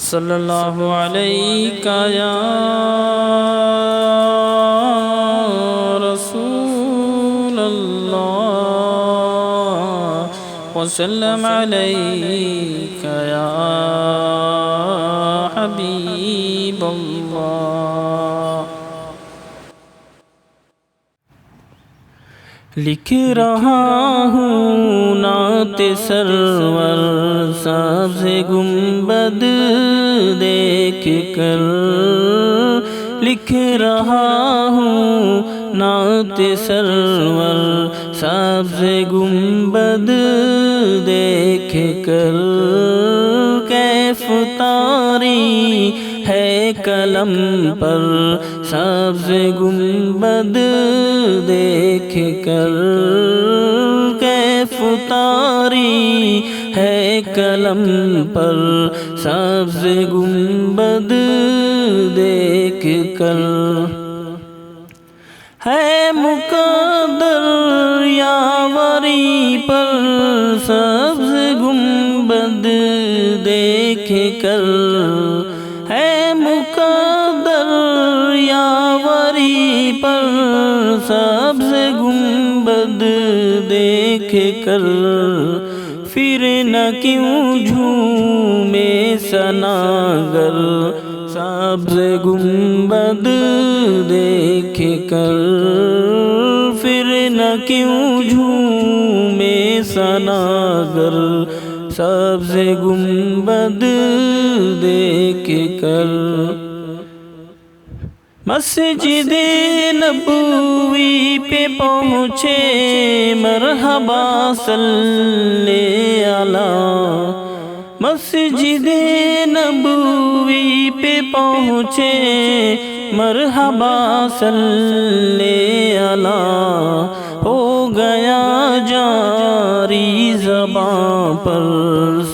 صلی اللہ علیہ یا رسول اللہ وسلم علیک یا حبیب اللہ۔ لکھ رہا ہوں نعت سرور سبز گنبد دیکھ کر، لکھ رہا ہوں نعت سرور سبز گنبد دیکھ کر، کیف طاری ہے قلم پر سبز گنبد دیکھ کر، کیف طاری ہے قلم پر سبز گنبد دیکھ کر، ہے مقدر یاوری پر سبز گنبد دیکھ کر، ہے مقدر یاوری پر سبز گنبد دیکھ کر، پھر نہ کیوں جھومے ثناگر سبز گنبد دیکھ کر، پھر نہ کیوں جھومے ثناگر سبز گنبد دیکھ کر، مسجد نبوی پہ پہنچے مرحبا صلی علی، مسجد نبوی پہ پہنچے مرحبا صلی علی، ہو گیا جاری زباں پر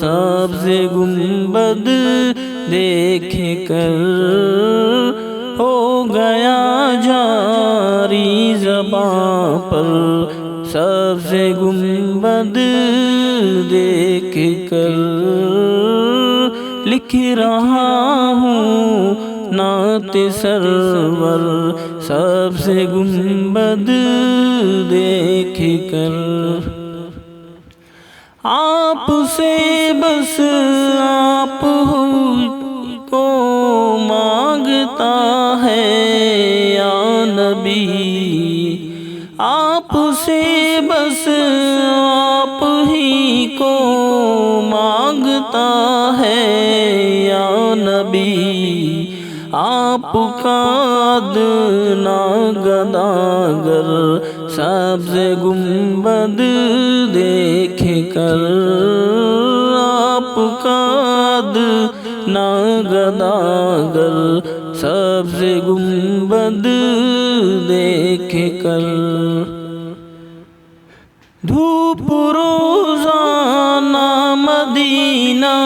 سبز گنبد دیکھ کر، ہو گیا جاری زباں پر سبز گنبد دیکھ کر، لکھ رہا ہوں نعت سرور سبز گنبد دیکھ کر، آپ سے بس آپ کو مانگتا ہے یا نبی، آپ سے بس آپ ہی کو مانگتا ہے یا نبی، آپ کا ادنا گداگر سبز گنبد دیکھ کر، آپ کا ادنا گداگر سبز گنبد دیکھ کر، دھوپ روزانہ مدینہ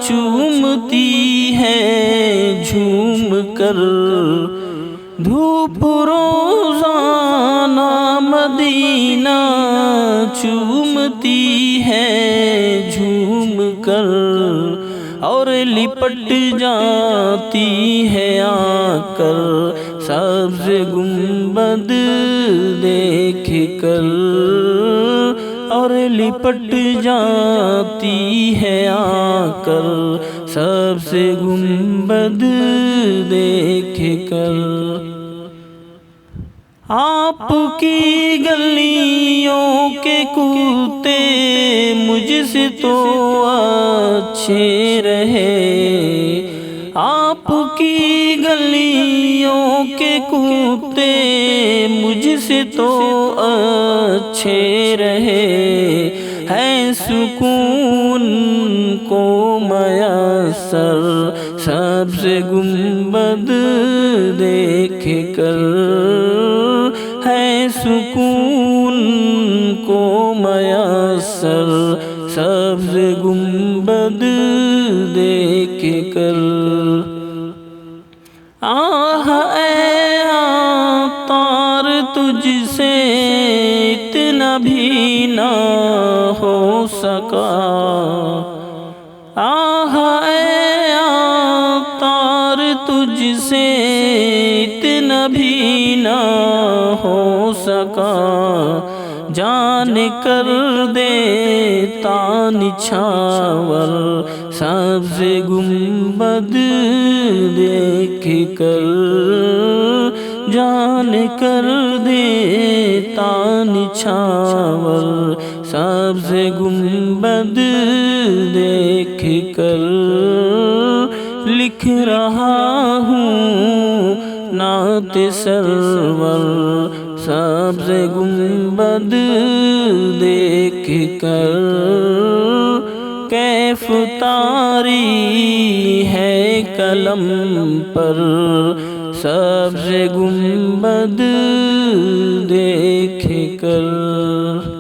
چومتی ہے جھوم کر، دھوپ روزانہ مدینہ چومتی ہے جھوم کر، اور لپٹ جاتی ہے آ کر سبز گنبد دیکھ کر، اور لپٹ جاتی ہے آ کر سبز گنبد دیکھ کر، آپ کی گلیوں کے کتے مجھ سے تو اچھے رہے، آپ کی گلیوں کے کتے مجھ سے تو اچھے رہے، ہے سکون کو میسر سبز گنبد دیکھ کر، ہے سکون کو میسر سبز گنبد دیکھ کر، آہ اے عطار تجھ سے اتنا بھی نہ ہو سکا، آہ اے تجھ سے اتنا بھی نہ ہو سکا، جان کر دیتا نچھاور سبز گنبد دیکھ کر، جان کر دیتا نچھاور سبز گنبد دیکھ کر، لکھ رہا ہوں نعت سرور سبز گنبد دیکھ کر، کیف طاری ہے قلم پر سبز گنبد دیکھ کر۔